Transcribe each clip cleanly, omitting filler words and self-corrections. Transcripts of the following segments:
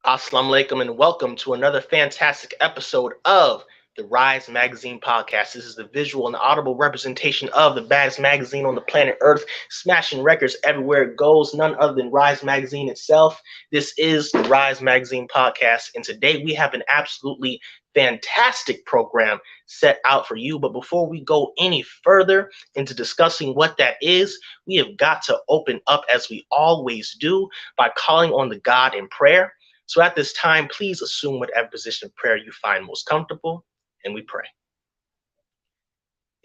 As-Salaam Alaikum and welcome to another fantastic episode of the Rise Magazine podcast. This is the visual and audible representation of the baddest magazine on the planet Earth, smashing records everywhere it goes, none other than Rise Magazine itself. This is the Rise Magazine podcast, and today we have an absolutely fantastic program set out for you. But before we go any further into discussing what that is, we have got to open up, as we always do, by calling on the God in prayer. So at this time, please assume whatever position of prayer you find most comfortable, and we pray.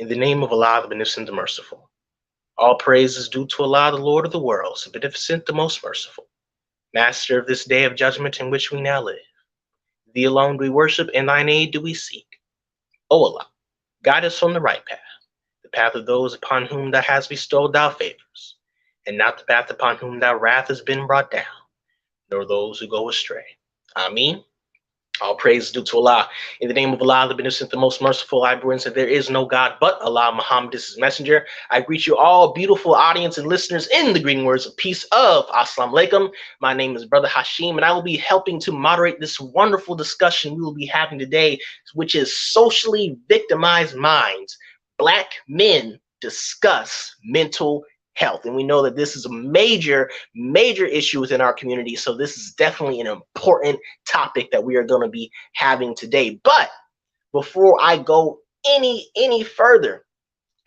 In the name of Allah, the Beneficent, the Merciful, all praise is due to Allah, the Lord of the worlds, the Beneficent, the Most Merciful, Master of this day of judgment in which we now live. Thee alone do we worship, and thine aid do we seek. O Allah, guide us on the right path, the path of those upon whom thou hast bestowed thy favors, and not the path upon whom thy wrath has been brought down, nor those who go astray. Ameen. All praise is due to Allah. In the name of Allah, the Beneficent, the Most Merciful, I bring that there is no God but Allah. Muhammad is his messenger. I greet you all, beautiful audience and listeners, in the greeting words of peace of As-Salaam Alaikum. My name is Brother Hashim, and I will be helping to moderate this wonderful discussion we will be having today, which is socially victimized minds. Black men discuss mental health. And we know that this is a major issue within our community. So this is definitely an important topic that we are going to be having today. But before I go any further,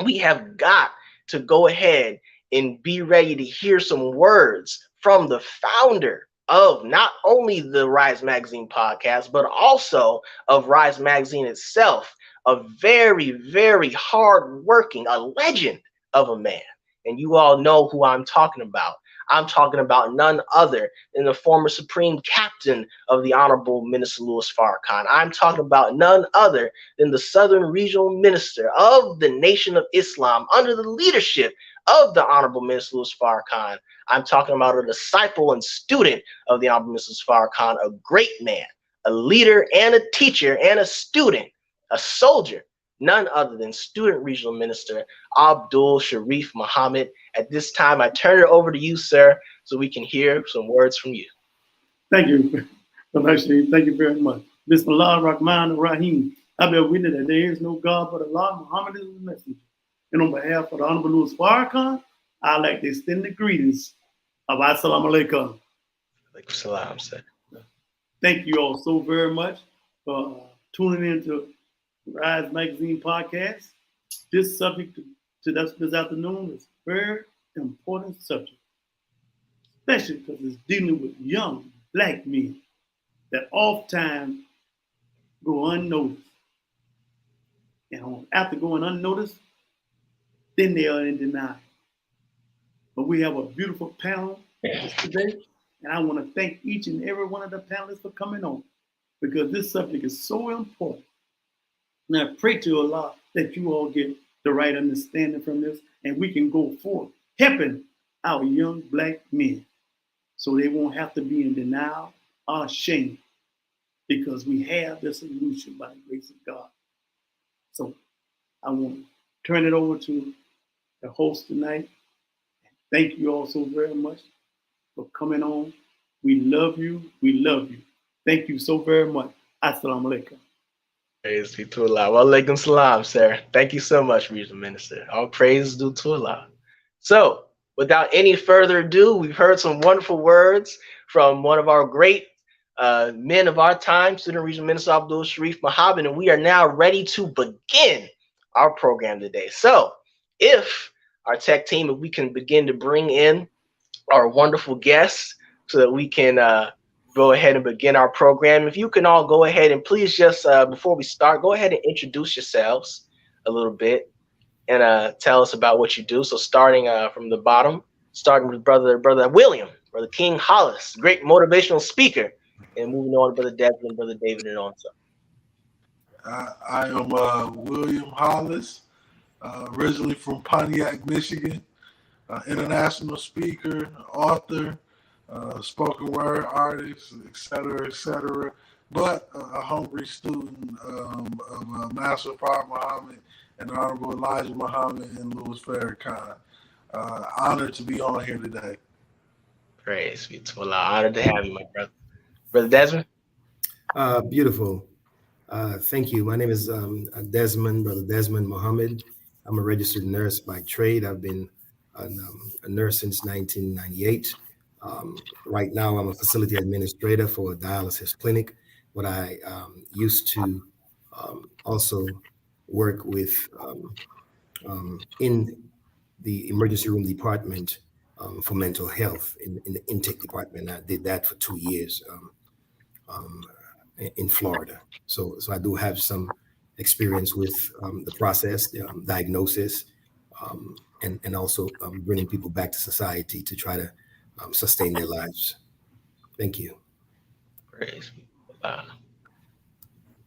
we have got to go ahead and be ready to hear some words from the founder of not only the Rise Magazine podcast, but also of Rise Magazine itself, a very hard-working, a legend of a man. And you all know who I'm talking about. I'm talking about none other than the former Supreme Captain of the Honorable Minister Louis Farrakhan. I'm talking about none other than the Southern Regional Minister of the Nation of Islam under the leadership of the Honorable Minister Louis Farrakhan. I'm talking about a disciple and student of the Honorable Minister Farrakhan, a great man, a leader and a teacher and a student, a soldier, none other than Student Regional Minister Abdul Sharrieff Muhammad. At this time, I turn it over to you, sir, so we can hear some words from you. Thank you. Thank you very much. Bismillah Rahman Rahim. I bear witness that there is no God but Allah. Muhammad is the messenger. And on behalf of the Honorable Louis Farrakhan, I'd like to extend the greetings of As-Salaam Alaikum. Alaikum salam, sir. Thank you all so very much for tuning in to Rise Magazine podcast. This subject to this afternoon is a very important subject, especially because it's dealing with young black men that oftentimes go unnoticed. And after going unnoticed, then they are in denial. But we have a beautiful panel today, and I want to thank each and every one of the panelists for coming on, because this subject is so important. And I pray to Allah that you all get the right understanding from this, and we can go forth helping our young black men so they won't have to be in denial or shame, because we have the solution by the grace of God. So I want to turn it over to the host tonight. Thank you all so very much for coming on. We love you. We love you. Thank you so very much. As-Salaam Alaikum. Praise be to Allah. Wa alaikum salam, sir. Thank you so much, Regional Minister. All praise due to Allah. So, without any further ado, we've heard some wonderful words from one of our great men of our time, Student Regional Minister Abdul Sharrieff Muhammad, and we are now ready to begin our program today. So, if our tech team, if we can begin to bring in our wonderful guests so that we can go ahead and begin our program. If you can all go ahead and please just, before we start, go ahead and introduce yourselves a little bit and tell us about what you do. So starting from the bottom, starting with Brother William, Brother King Hollis, great motivational speaker, and moving on to Brother Desmond, Brother David, and on. So. I am William Hollis, originally from Pontiac, Michigan, international speaker, author, spoken word artist, etc., but a hungry student of Master Prophet Muhammad and Honorable Elijah Muhammad and Louis Farrakhan. Honored to be on here today. Praise be to Allah. Honored to have you, my brother. Brother Desmond? Beautiful. Thank you. My name is Desmond, Brother Desmond Mohammed. I'm a registered nurse by trade. I've been a nurse since 1998. Right now, I'm a facility administrator for a dialysis clinic, but I used to also work with in the emergency room department for mental health in the intake department. I did that for 2 years. In Florida. So I do have some experience with the process, diagnosis, and also bringing people back to society to try to sustain their lives. Thank you. Praise be to Allah.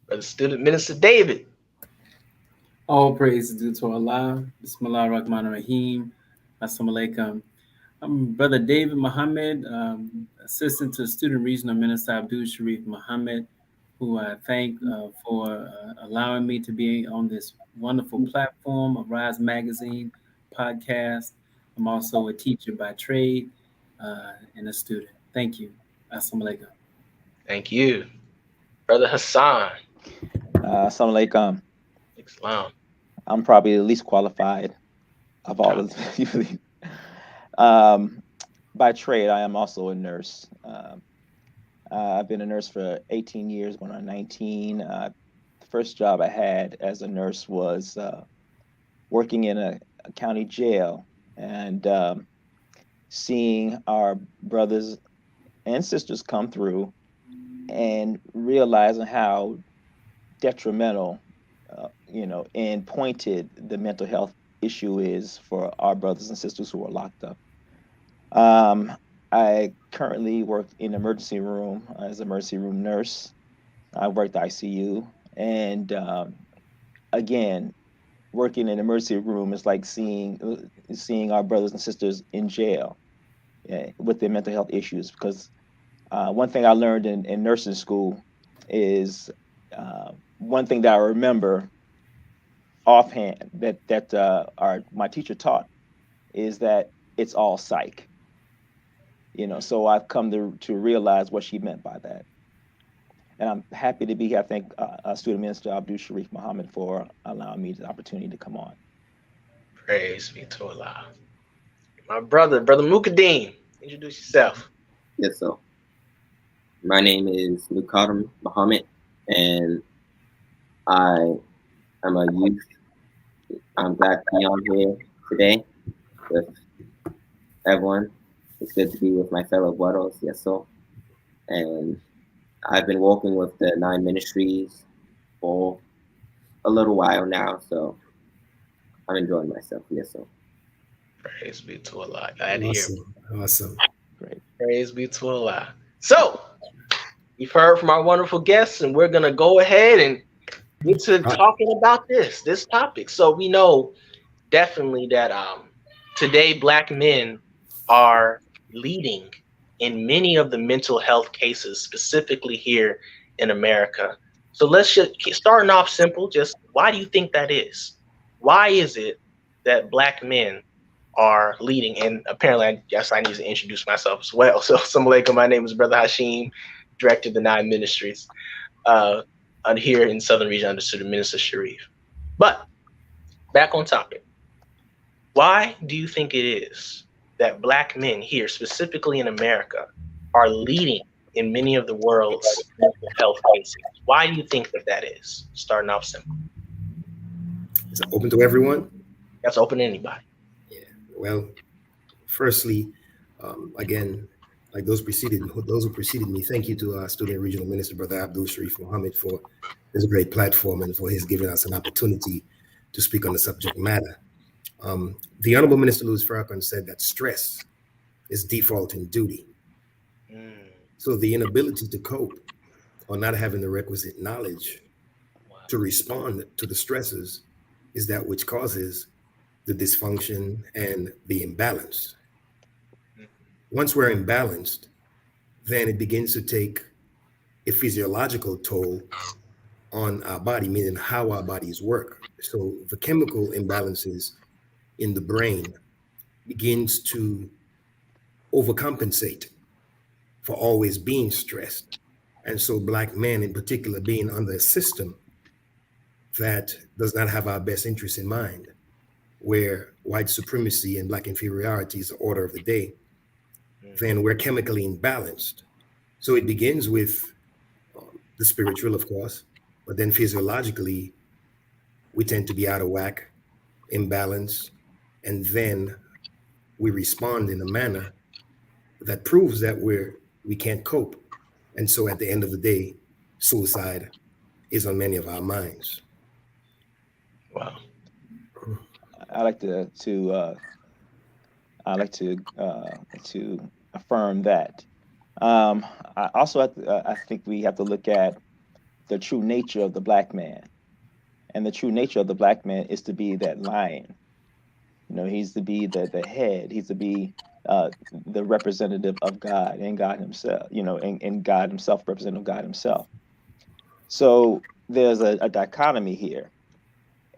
Brother Student Minister David. All praise is due to Allah. Bismillah ar-Rahman ar-Rahim. As-Salaam Alaikum. I'm Brother David Muhammad, Assistant to Student Regional Minister Abdul Sharrieff Muhammad, who I thank for allowing me to be on this wonderful platform of Rise Magazine podcast. I'm also a teacher by trade and a student. Thank you. As-Salaam Alaikum. Thank you. Brother Hassan. As-Salaam Alaikum. Islam. I'm probably the least qualified of all of you. By trade, I am also a nurse. I've been a nurse for 18 years, going on 19. The first job I had as a nurse was working in a county jail and seeing our brothers and sisters come through and realizing how detrimental, and pointed the mental health issue is for our brothers and sisters who are locked up. I currently work in emergency room as an emergency room nurse. I worked ICU, and again, working in emergency room is like seeing our brothers and sisters in jail with their mental health issues. Because one thing I learned in nursing school is one thing that I remember offhand that my teacher taught is that it's all psych. So I've come to realize what she meant by that. And I'm happy to be here. I thank Student Minister Abdul Sharrieff Muhammad for allowing me the opportunity to come on. Praise be to Allah. My brother Mukaddin, introduce yourself. Yes, sir. My name is Mukaddam Muhammad, and I am a youth. I'm glad to be on here today with everyone. It's good to be with my fellow brothers, yes, sir. And I've been working with the 9 ministries for a little while now, so I'm enjoying myself, yes, sir. Praise be to Allah. Glad to hear. Awesome. Great. Praise be to Allah. So, you've heard from our wonderful guests, and we're going to go ahead and get to talking about this topic. So, we know definitely that today Black men are leading in many of the mental health cases, specifically here in America. So let's just starting off simple. Just why do you think that is? Why is it that Black men are leading? And apparently, I guess I need to introduce myself as well. So, As-Salaam Alaikum. My name is Brother Hashim, director of the 9 ministries here in Southern Region under Student Minister Sharrieff. But back on topic. Why do you think it is that Black men here, specifically in America, are leading in many of the world's mental health cases? Why do you think that is? Starting off simple. Is it open to everyone? That's open to anybody. Yeah. Well, firstly, again, like those who preceded me, thank you to our Student Regional Minister, Brother Abdul Sharrieff Muhammad, for this great platform and for his giving us an opportunity to speak on the subject matter. The Honorable Minister Louis Farrakhan said that stress is defaulting duty. So the inability to cope or not having the requisite knowledge to respond to the stresses is that which causes the dysfunction and the imbalance. Once we're imbalanced, then it begins to take a physiological toll on our body, meaning how our bodies work. So the chemical imbalances in the brain begins to overcompensate for always being stressed. And so black men in particular being under a system that does not have our best interests in mind, where white supremacy and black inferiority is the order of the day, then we're chemically imbalanced. So it begins with the spiritual, of course, but then physiologically, we tend to be out of whack, imbalanced, and then we respond in a manner that proves that we can't cope. And so at the end of the day, suicide is on many of our minds. Wow. I like to affirm that. I also I think we have to look at the true nature of the black man, and the true nature of the black man is to be that lion. You know, he's to be the head. He's to be the representative of God and God Himself. You know, and God Himself, representative of God Himself. So there's a dichotomy here.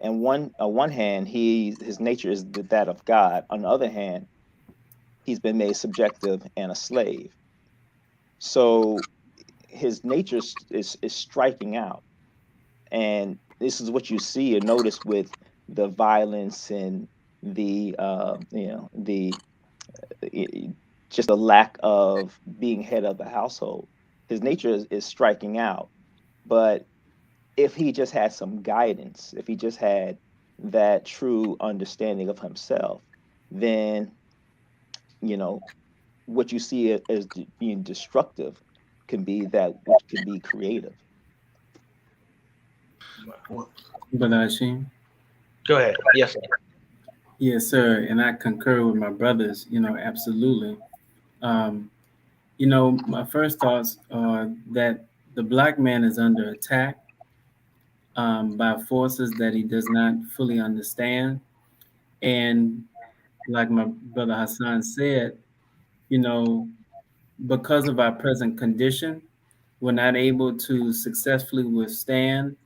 And on one hand, his nature is that of God. On the other hand, he's been made subjective and a slave. So his nature is striking out, and this is what you see and notice with the violence and the just the lack of being head of the household. His nature is striking out, but if he just had some guidance, if he just had that true understanding of himself, then, you know, what you see as being destructive can be that which can be creative. Brother Hashim? Go ahead. Yes, sir. Yes, sir. And I concur with my brothers, absolutely. My first thoughts are that the black man is under attack by forces that he does not fully understand. And like my brother Hassan said, because of our present condition, we're not able to successfully withstand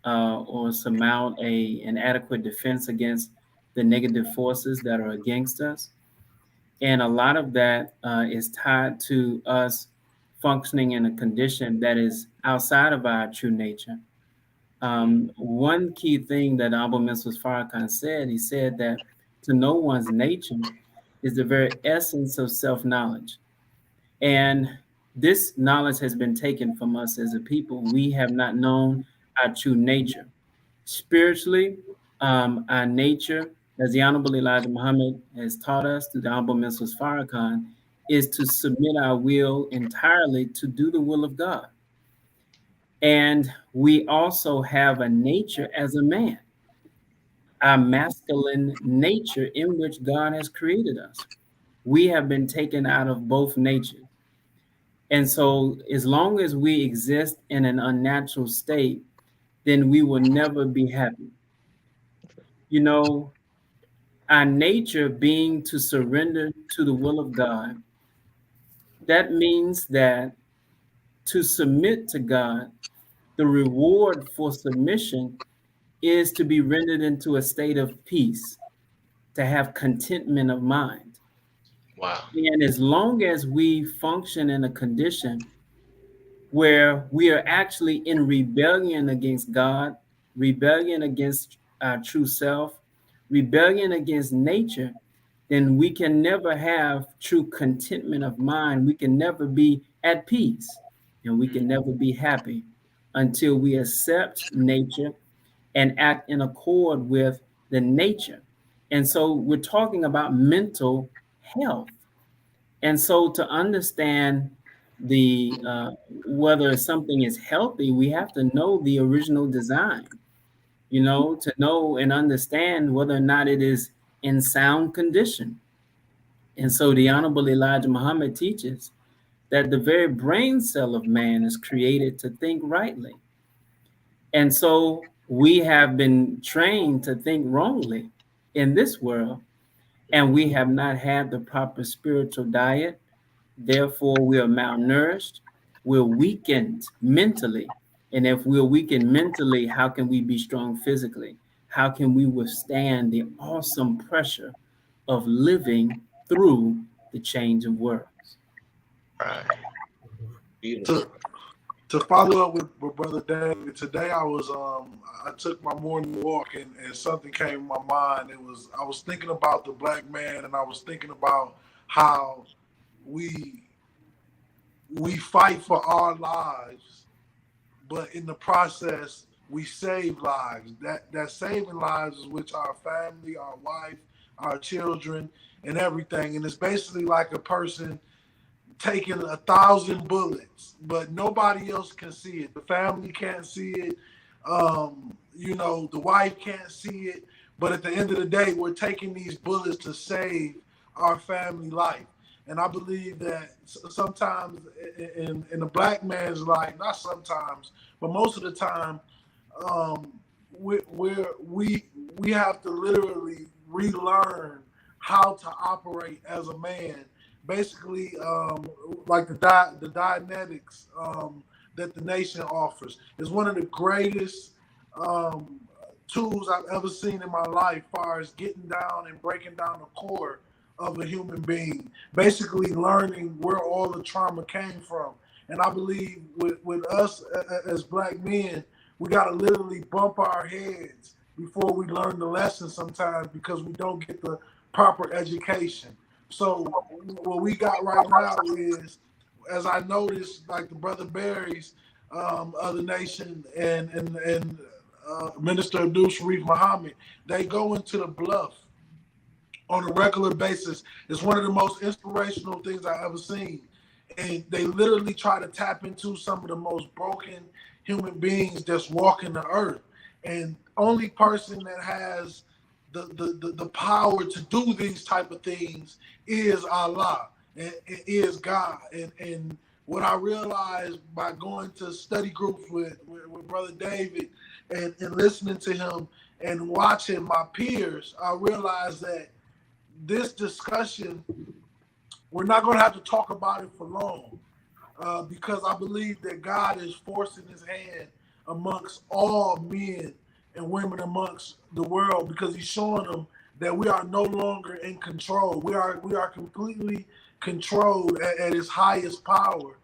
or surmount an adequate defense against the negative forces that are against us. And a lot of that is tied to us functioning in a condition that is outside of our true nature. One key thing that Abu Mrs. Farrakhan said, he said that to know one's nature is the very essence of self-knowledge. And this knowledge has been taken from us as a people. We have not known our true nature. Spiritually, our nature, as the Honorable Elijah Muhammad has taught us through the Honorable Mrs. Farrakhan, is to submit our will entirely to do the will of God. And we also have a nature as a man, our masculine nature in which God has created us. We have been taken out of both natures. And so as long as we exist in an unnatural state, then we will never be happy. Our nature being to surrender to the will of God, that means that to submit to God, the reward for submission is to be rendered into a state of peace, to have contentment of mind. Wow. And as long as we function in a condition where we are actually in rebellion against God, rebellion against our true self, rebellion against nature, then we can never have true contentment of mind. We can never be at peace, and we can never be happy until we accept nature and act in accord with the nature. And so we're talking about mental health. And so to understand the whether something is healthy, we have to know the original design, to know and understand whether or not it is in sound condition. And so the Honorable Elijah Muhammad teaches that the very brain cell of man is created to think rightly. And so we have been trained to think wrongly in this world, and we have not had the proper spiritual diet. Therefore, we are malnourished, we're weakened mentally. And if we're weakened mentally, how can we be strong physically? How can we withstand the awesome pressure of living through the change of worlds? Right. Beautiful. to follow up with Brother David, today I took my morning walk and something came in my mind. I was thinking about the black man, and I was thinking about how we fight for our lives, but in the process we save lives. That saving lives is which our family, our wife, our children, and everything. And it's basically like a person taking 1,000 bullets, but nobody else can see it. The family can't see it. The wife can't see it. But at the end of the day, we're taking these bullets to save our family life. And I believe that sometimes in the black man's life, not sometimes, but most of the time, we have to literally relearn how to operate as a man. Basically, like the Dianetics that the nation offers is one of the greatest tools I've ever seen in my life, as far as getting down and breaking down the core of a human being. Basically, learning where all the trauma came from. And I believe with us as black men, we got to literally bump our heads before we learn the lesson sometimes, because we don't get the proper education. So what we got right now is, as I noticed, like the Brother Barry's of the nation and Minister Abdul Sharrieff Muhammad, they go into the bluff on a regular basis. It's one of the most inspirational things I've ever seen. And they literally try to tap into some of the most broken human beings that's walking the earth. And only person that has the power to do these type of things is Allah, and it is God. And what I realized by going to study groups with Brother David and listening to him and watching my peers, I realized that this discussion, we're not going to have to talk about it for long, because I believe that God is forcing his hand amongst all men and women amongst the world, because he's showing them that we are no longer in control. We are completely controlled at his highest power.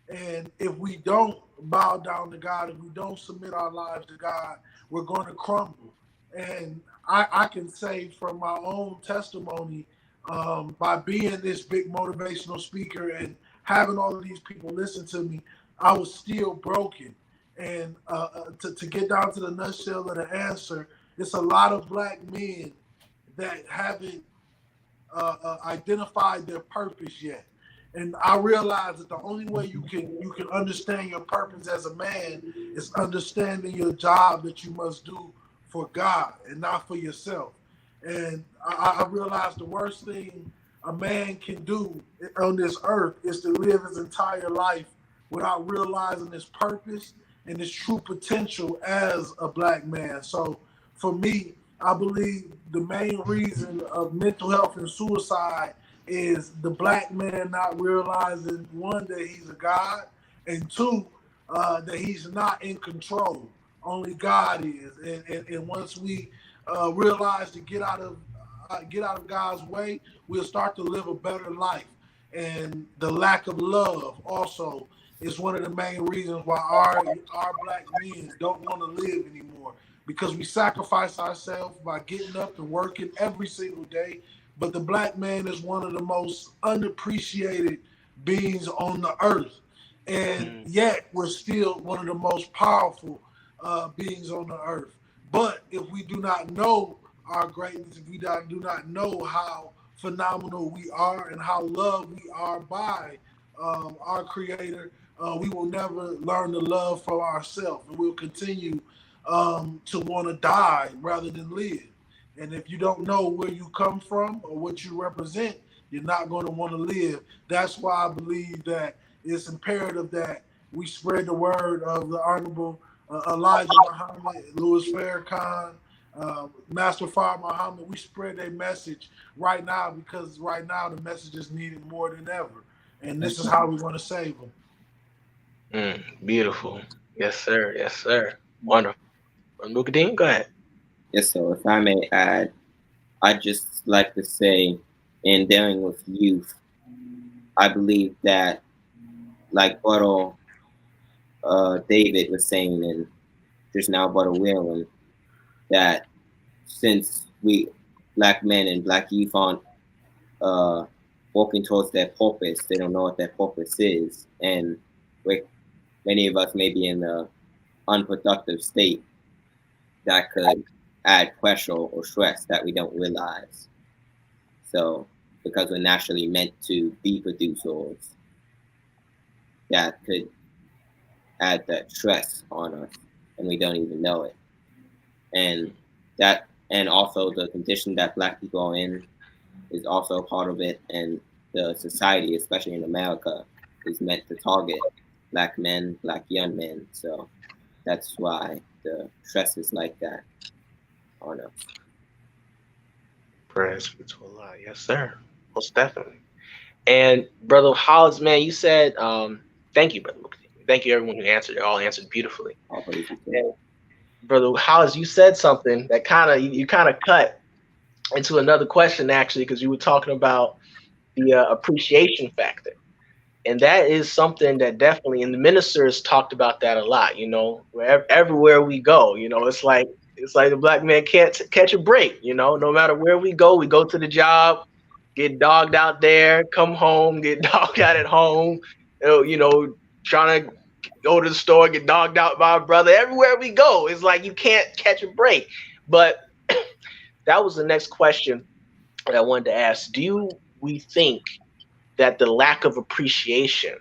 And if we don't bow down to God, if we don't submit our lives to God, we're going to crumble. And I can say from my own testimony, by being this big motivational speaker and having all of these people listen to me, I was still broken. And to get down to the nutshell of the answer, it's a lot of black men that haven't identified their purpose yet. And I realize that the only way you can understand your purpose as a man is understanding your job that you must do for God and not for yourself. And I realized the worst thing a man can do on this earth is to live his entire life without realizing his purpose and his true potential as a black man. So for me, I believe the main reason of mental health and suicide is the black man not realizing, one, that he's a God, and two, that he's not in control. Only God is. And once we realize to get out of God's way, we'll start to live a better life. And the lack of love also is one of the main reasons why our black men don't want to live anymore, because we sacrifice ourselves by getting up and working every single day. But the black man is one of the most unappreciated beings on the earth. And yet we're still one of the most powerful beings on the earth. But if we do not know our greatness, if we do not know how phenomenal we are and how loved we are by our Creator, we will never learn to love for ourselves, and we'll continue to want to die rather than live. And if you don't know where you come from or what you represent, you're not going to want to live. That's why I believe that it's imperative that we spread the word of the Honorable Elijah Muhammad, Louis Farrakhan, Master Fard Muhammad. We spread their message right now, because right now the message is needed more than ever. And this is how we want to save them. Beautiful. Yes, sir. Yes, sir. Wonderful. Mukadeen, go ahead. Yes, so if I may add, I'd just like to say, in dealing with youth, I believe that, like Buttle David was saying, and just now Brother Whalen, that since we black men and black youth aren't walking towards their purpose, they don't know what their purpose is, and many of us may be in an unproductive state that could add pressure or stress that we don't realize. So, because we're naturally meant to be producers, that could add that stress on us, and we don't even know it. And also the condition that black people are in is also a part of it. And the society, especially in America, is meant to target black men, black young men. So that's why the stress is like that on us. Praise be to Allah. Yes, sir. Most definitely. And Brother Hollis, man, you said, thank you, Brother Mukti. Thank you, everyone who answered. They all answered beautifully. And Brother Hollis, you said something that you kind of cut into another question, actually, because you were talking about the appreciation factor. And that is something that definitely, and the ministers talked about that a lot, everywhere we go, it's like the black man can't catch a break, no matter where we go to the job, get dogged out there, come home, get dogged out at home, trying to go to the store, get dogged out by a brother. Everywhere we go, it's like you can't catch a break. But that was the next question that I wanted to ask. We think that the lack of appreciation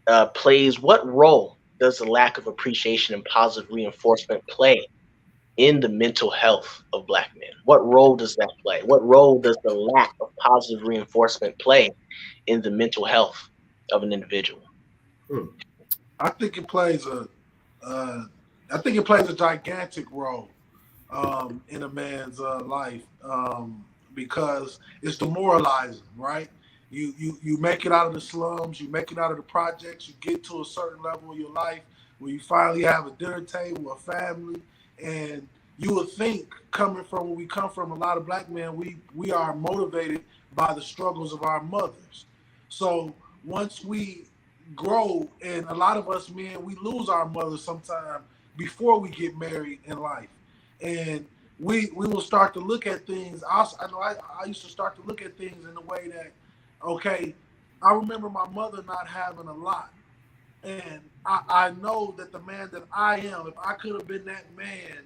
what role does the lack of appreciation and positive reinforcement play in the mental health of black men? What role does that play? What role does the lack of positive reinforcement play in the mental health of an individual? I think it plays a gigantic role in a man's life because it's demoralizing, right? You make it out of the slums, you make it out of the projects, you get to a certain level of your life where you finally have a dinner table, a family, and you would think, coming from where we come from, a lot of black men, we are motivated by the struggles of our mothers. So once we grow, and a lot of us men, we lose our mothers sometime before we get married in life, and we will start to look at things. I know I used to start to look at things in the way that, okay, I remember my mother not having a lot, and I know that the man that I am, if I could have been that man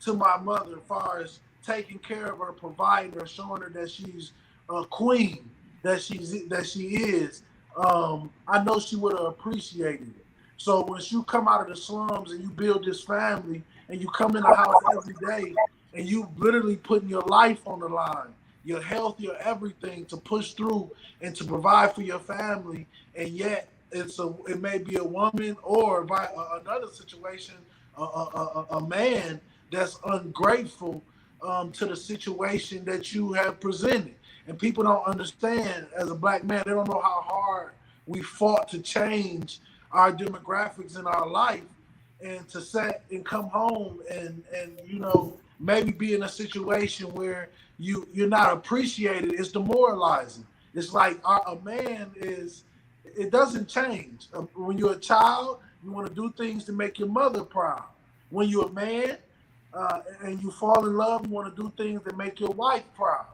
to my mother, as far as taking care of her, providing her, showing her that she's a queen, that she is, I know she would have appreciated it. So when you come out of the slums and you build this family and you come in the house every day and you literally putting your life on the line, your health, your everything to push through and to provide for your family, and yet it may be a woman or by another situation, a man that's ungrateful to the situation that you have presented. And people don't understand, as a black man, they don't know how hard we fought to change our demographics in our life, and to set and come home and maybe be in a situation where you're not appreciated. It's demoralizing. It's like a man it doesn't change. When you're a child, you want to do things to make your mother proud. When you're a man and you fall in love, you want to do things that make your wife proud.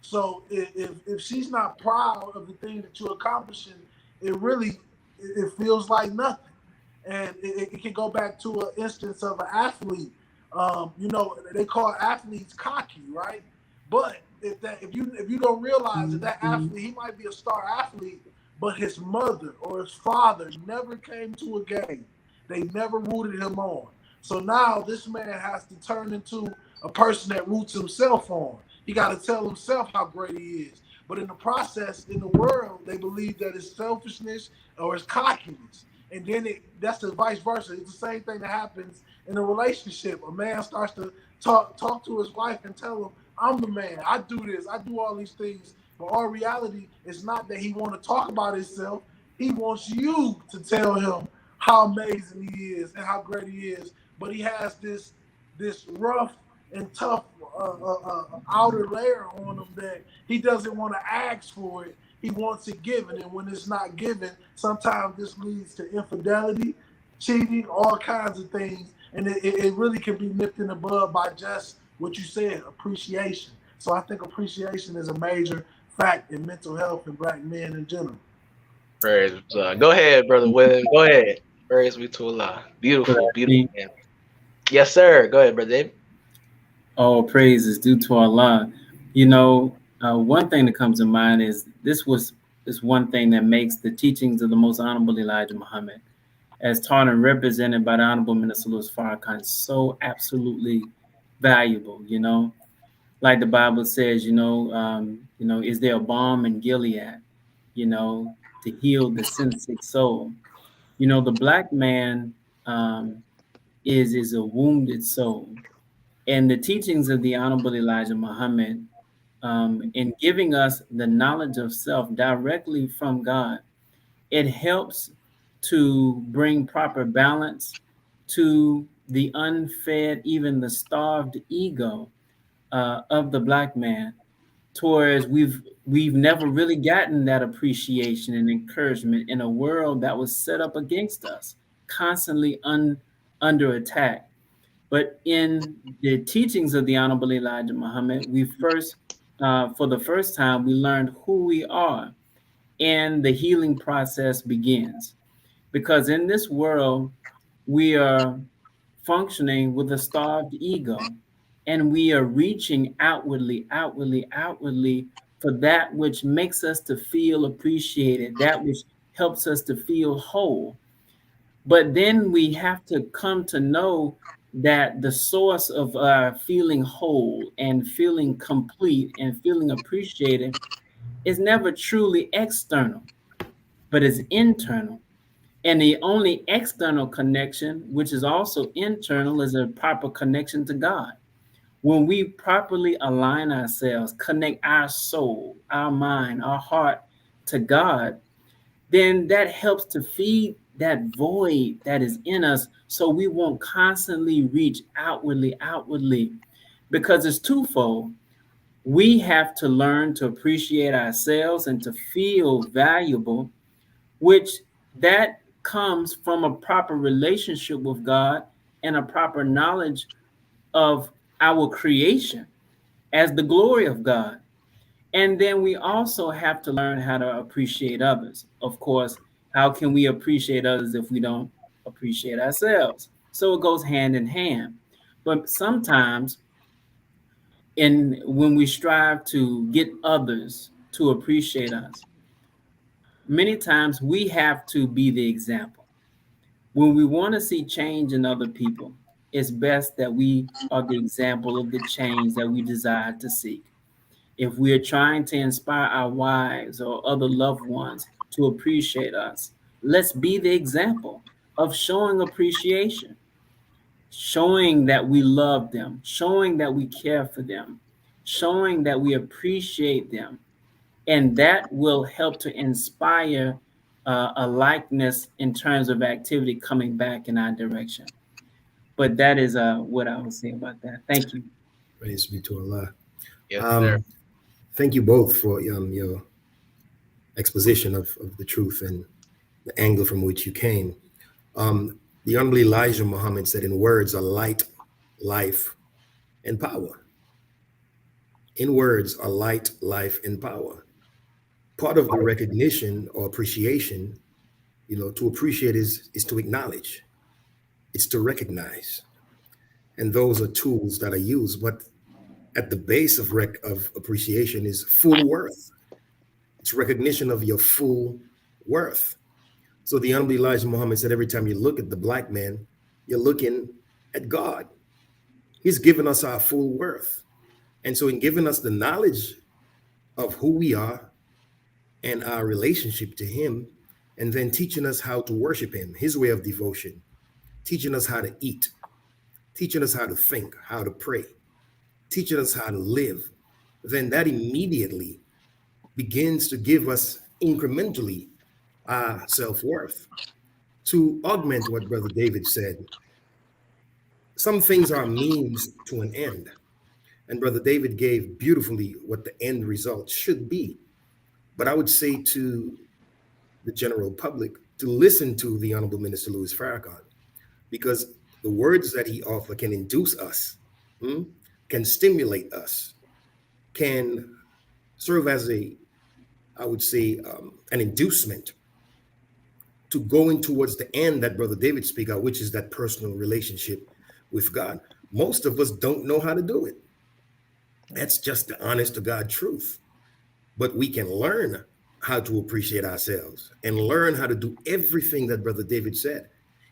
So if she's not proud of the thing that you're accomplishing, it feels like nothing. And it can go back to an instance of an athlete. They call athletes cocky, right? But if you don't realize that athlete, he might be a star athlete, but his mother or his father never came to a game. They never rooted him on. So now this man has to turn into a person that roots himself on. He got to tell himself how great he is. But in the process, in the world, they believe that it's selfishness or it's cockiness. And then that's the vice versa. It's the same thing that happens in a relationship. A man starts to talk to his wife and tell him, I'm the man. I do this. I do all these things. But our reality is not that he want to talk about himself. He wants you to tell him how amazing he is and how great he is. But he has this rough and tough outer layer on him that he doesn't want to ask for it. He wants it given, and when it's not given, sometimes this leads to infidelity. cheating, all kinds of things. And it really can be nipped in the bud by just what you said, appreciation. So I think appreciation is a major fact in mental health in black men in general. Praise go ahead, brother William. Go ahead. Praise be to Allah. Beautiful, beautiful man. Yes, sir. Go ahead, brother David. All praise is due to Allah. You know, one thing that comes to mind is this one thing that makes the teachings of the Most Honorable Elijah Muhammad, as taught and represented by the Honorable Minister Louis Farrakhan, so absolutely valuable. You know, like the Bible says, is there a balm in Gilead, to heal the sin-sick soul? You know, the black man is a wounded soul. And the teachings of the Honorable Elijah Muhammad, in giving us the knowledge of self directly from God, it helps to bring proper balance to the unfed, even the starved ego of the black man, towards we've never really gotten that appreciation and encouragement in a world that was set up against us, constantly under attack. But in the teachings of the Honorable Elijah Muhammad, for the first time, we learned who we are, and the healing process begins. Because in this world, we are functioning with a starved ego, and we are reaching outwardly for that which makes us to feel appreciated, that which helps us to feel whole. But then we have to come to know that the source of our feeling whole and feeling complete and feeling appreciated is never truly external, but is internal. And the only external connection, which is also internal, is a proper connection to God. When we properly align ourselves, connect our soul, our mind, our heart to God, then that helps to feed that void that is in us, so we won't constantly reach outwardly, because it's twofold. We have to learn to appreciate ourselves and to feel valuable, which that comes from a proper relationship with God and a proper knowledge of our creation as the glory of God. And then we also have to learn how to appreciate others. Of course, how can we appreciate others if we don't appreciate ourselves? So it goes hand in hand. But sometimes when we strive to get others to appreciate us, many times we have to be the example. When we want to see change in other people, it's best that we are the example of the change that we desire to seek. If we are trying to inspire our wives or other loved ones to appreciate us, let's be the example of showing appreciation, showing that we love them, showing that we care for them, showing that we appreciate them. And that will help to inspire a likeness in terms of activity coming back in our direction. But that is what I would say about that. Thank you. Praise be to Allah. Yes, sir. Thank you both for your exposition of the truth and the angle from which you came. The Honorable Elijah Muhammad said, in words are light, life, and power. In words are light, life, and power. Part of the recognition or appreciation, to appreciate is to acknowledge. It's to recognize. And those are tools that are used. But at the base of appreciation is full worth. It's recognition of your full worth. So the Honorable Elijah Muhammad said, every time you look at the black man, you're looking at God. He's given us our full worth. And so in giving us the knowledge of who we are and our relationship to him, and then teaching us how to worship him, his way of devotion, teaching us how to eat, teaching us how to think, how to pray, teaching us how to live, then that immediately begins to give us incrementally our self-worth. To augment what Brother David said, some things are means to an end. And Brother David gave beautifully what the end result should be. But I would say to the general public to listen to the Honorable Minister Louis Farrakhan, because the words that he offers can induce us, can stimulate us, can serve as I would say, an inducement to going towards the end that Brother David speak out, which is that personal relationship with God. Most of us don't know how to do it. That's just the honest to God truth. But we can learn how to appreciate ourselves and learn how to do everything that Brother David said.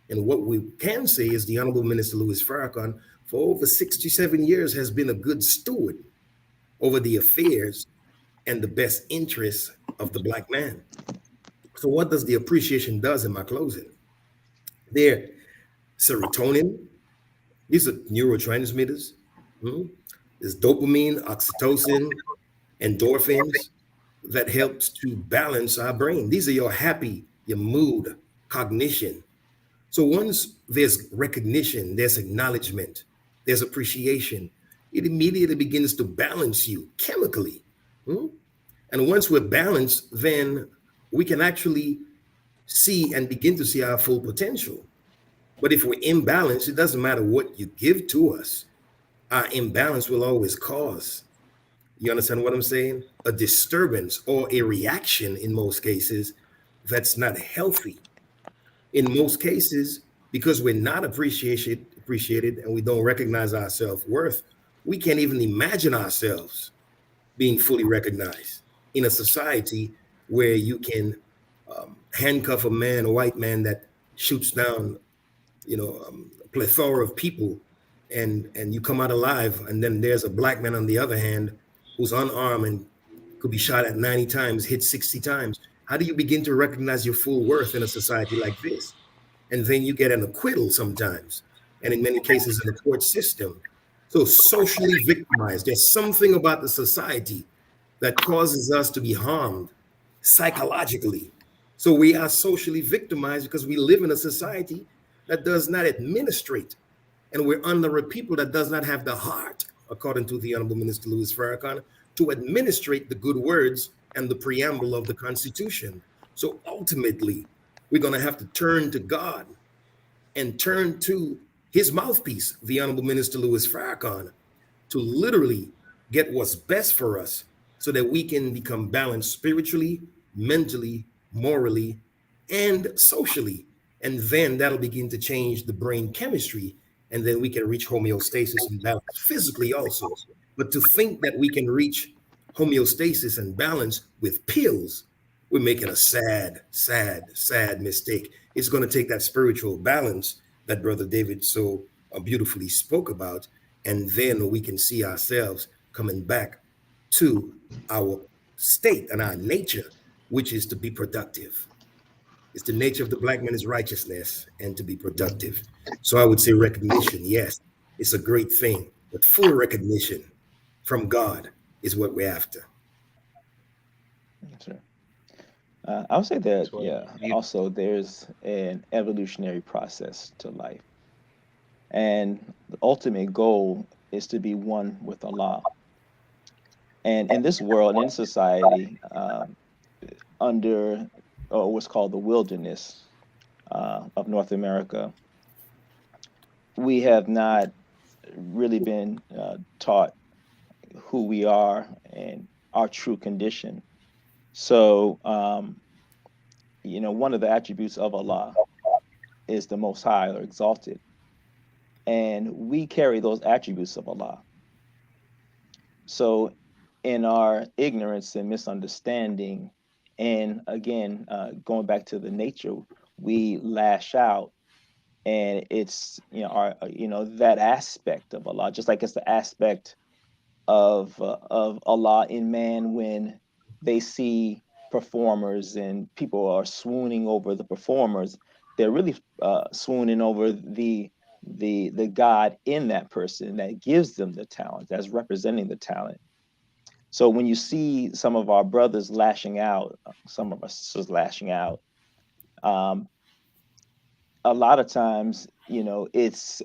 And what we can say is the Honorable Minister Louis Farrakhan, for over 67 years, has been a good steward over the affairs and the best interests of the Black man. So what does the appreciation does in my closing? There, serotonin, these are neurotransmitters. There's dopamine, oxytocin, endorphins that helps to balance our brain. These are your happy, your mood, cognition. So once there's recognition, there's acknowledgement, there's appreciation, it immediately begins to balance you chemically. And once we're balanced, then we can actually see and begin to see our full potential. But if we're imbalanced, it doesn't matter what you give to us. Our imbalance will always cause, you understand what I'm saying? A disturbance or a reaction in most cases that's not healthy. In most cases, because we're not appreciated and we don't recognize our self-worth, we can't even imagine ourselves being fully recognized in a society where you can handcuff a man, a white man that shoots down, a plethora of people, and you come out alive, and then there's a Black man on the other hand who's unarmed and could be shot at 90 times, hit 60 times. How do you begin to recognize your full worth in a society like this? And then you get an acquittal sometimes, and in many cases in the court system. So socially victimized. There's something about the society that causes us to be harmed psychologically. So we are socially victimized because we live in a society that does not administrate, and we're under a people that does not have the heart, according to the Honorable Minister Louis Farrakhan, to administrate the good words and the preamble of the Constitution. So ultimately, we're going to have to turn to God and turn to his mouthpiece, the Honorable Minister Louis Farrakhan, to literally get what's best for us so that we can become balanced spiritually, mentally, morally, and socially. And then that'll begin to change the brain chemistry, and then we can reach homeostasis and balance physically also. But to think that we can reach homeostasis and balance with pills, we're making a sad, sad, sad mistake. It's going to take that spiritual balance that Brother David so beautifully spoke about, and then we can see ourselves coming back to our state and our nature, which is to be productive. It's the nature of the Black man is righteousness and to be productive. So I would say recognition, yes, it's a great thing, but full recognition from God is what we're after. Sure. I would say that, also there's an evolutionary process to life. And the ultimate goal is to be one with Allah. And in this world, in society, under what's called the wilderness of North America, we have not really been taught who we are and our true condition. So, one of the attributes of Allah is the Most High or exalted. And we carry those attributes of Allah. So in our ignorance and misunderstanding, and again, going back to the nature, we lash out, and it's that aspect of Allah, just like it's the aspect of Allah in man when they see performers and people are swooning over the performers. They're really swooning over the God in that person that gives them the talent, that's representing the talent. So when you see some of our brothers lashing out, some of us sisters lashing out, a lot of times, it's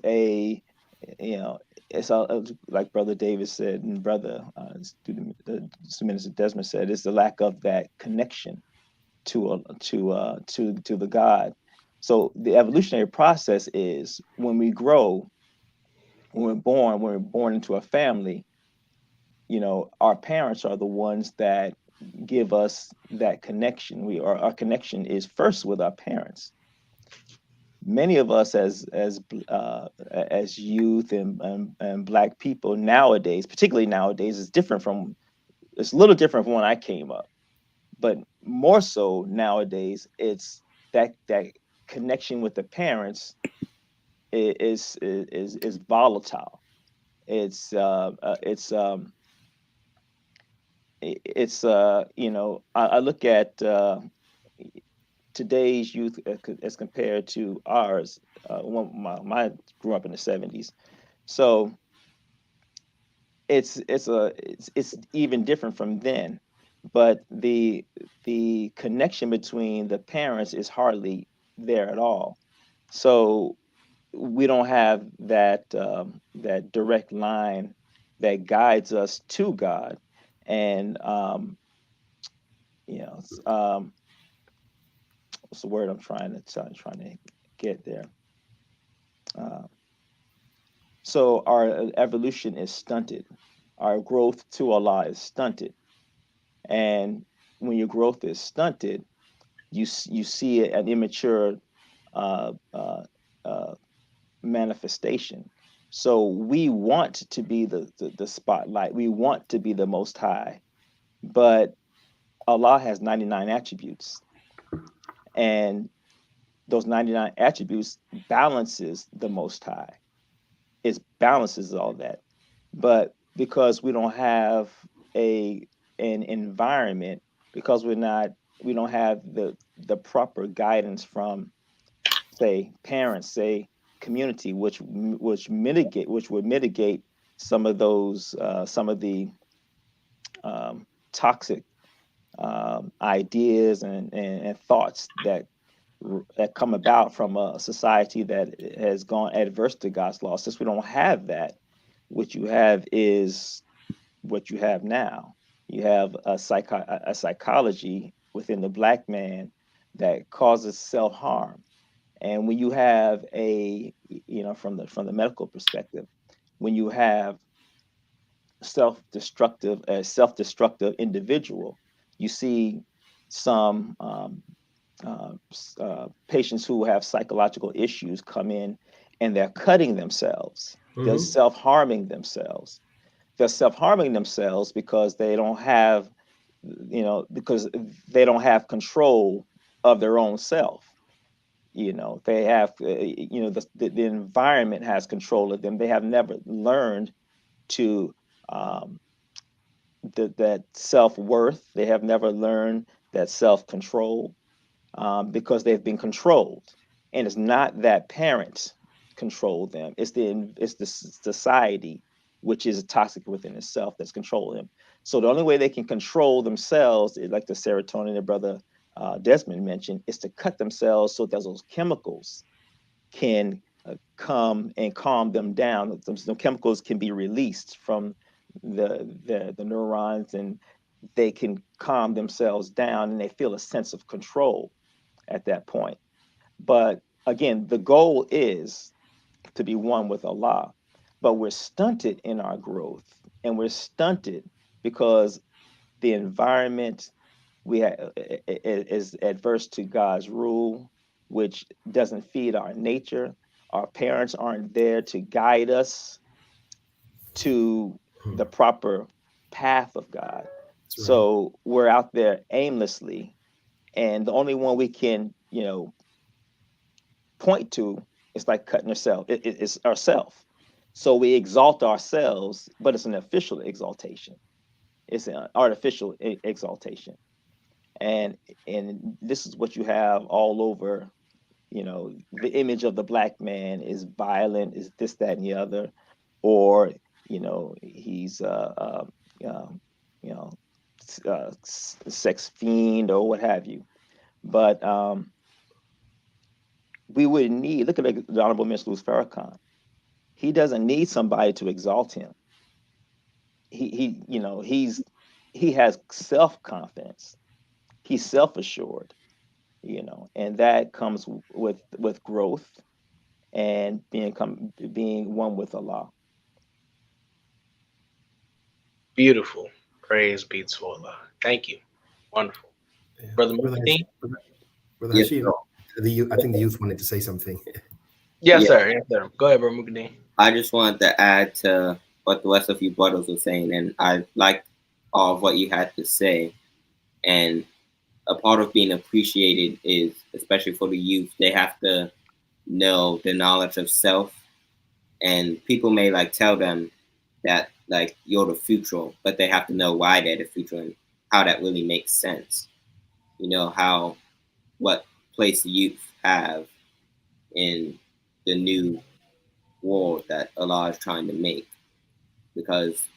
like Brother David said, and Brother Minister Desmond said, it's the lack of that connection to the God. So the evolutionary process is when we grow, when we're born into a family, our parents are the ones that give us that connection. Our connection is first with our parents. Many of us as youth and Black people nowadays, particularly nowadays, it's a little different from when I came up, but more so nowadays, it's that connection with the parents is volatile. I look at today's youth as compared to ours. My grew up in the 70s, so it's even different from then. But the connection between the parents is hardly there at all. So we don't have that direct line that guides us to God, and what's the word I'm trying to get there? Uh, so our evolution is stunted. Our growth to Allah is stunted, and when your growth is stunted, you see an immature uh, uh, uh, manifestation. So we want to be the spotlight. We want to be the most high, but Allah has 99 attributes, and those 99 attributes balances the most high. It balances all that. But because we don't have a an environment, because we don't have the proper guidance from, say, parents, say, community, which would mitigate some of the toxic ideas and thoughts that come about from a society that has gone adverse to God's law. Since we don't have that, what you have is what you have now. You have a psychology within the Black man that causes self-harm. And when you have from the medical perspective, when you have self-destructive individual, you see some patients who have psychological issues come in, and they're cutting themselves. They're self-harming themselves. They're self-harming themselves because they don't have, because they don't have control of their own self. They have, the environment has control of them. They have never learned to um, that self-worth. They have never learned that self-control, because they've been controlled. And it's not that parents control them. It's the society, which is toxic within itself, that's controlling them. So the only way they can control themselves is, like the serotonin that brother Desmond mentioned, is to cut themselves so that those chemicals can come and calm them down. Those chemicals can be released from the neurons, and they can calm themselves down, and they feel a sense of control at that point. But again, the goal is to be one with Allah, but we're stunted in our growth, and we're stunted because the environment is adverse to God's rule, which doesn't feed our nature. Our parents aren't there to guide us to the proper path of God. That's right. So we're out there aimlessly, and the only one we can, point to is like cutting ourselves. It's ourself. So we exalt ourselves, but it's an official exaltation. It's an artificial exaltation, and this is what you have all over. The image of the Black man is violent, is this, that, and the other, or he's um, you know sex fiend or what have you. But we would need, look at the Honorable Minister Louis Farrakhan. He doesn't need somebody to exalt him. He has self confidence. He's self assured. you know, and that comes with growth and being one with Allah. Beautiful. Praise be to Allah. Thank you. Wonderful. Yeah. Brother Brother Muhyiddin? Brother Yes, Hashim, I think the youth wanted to say something. Yes, Yeah. sir. Yes, sir. Go ahead, Brother Muhyiddin. I just wanted to add to what the rest of you brothers were saying, and I liked all of what you had to say. And a part of being appreciated is, especially for the youth, they have to know the knowledge of self. And people may like tell them that like you're the future, but they have to know why they're the future and how that really makes sense. You know, how what place the youth have in the new world that Allah is trying to make, because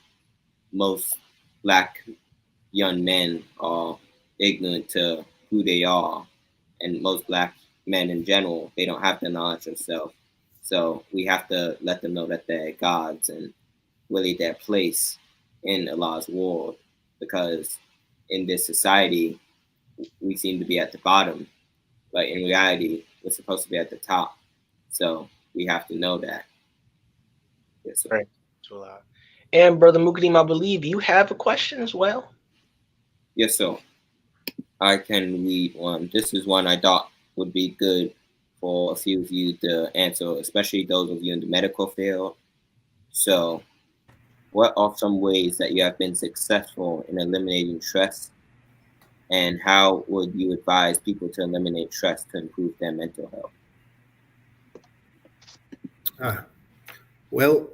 most black young men are ignorant to who they are, and most black men in general, they don't have the knowledge of self. So we have to let them know that they're gods and really their place in Allah's world, because in this society we seem to be at the bottom, but in reality we're supposed to be at the top. So we have to know that. Yes, sir. Praise to Allah. And Brother Muhyiddin, I believe you have a question as well. Yes, sir. I can read one. This is one I thought would be good for a few of you to answer, especially those of you in the medical field. So, what are some ways that you have been successful in eliminating stress? And how would you advise people to eliminate stress to improve their mental health? Well,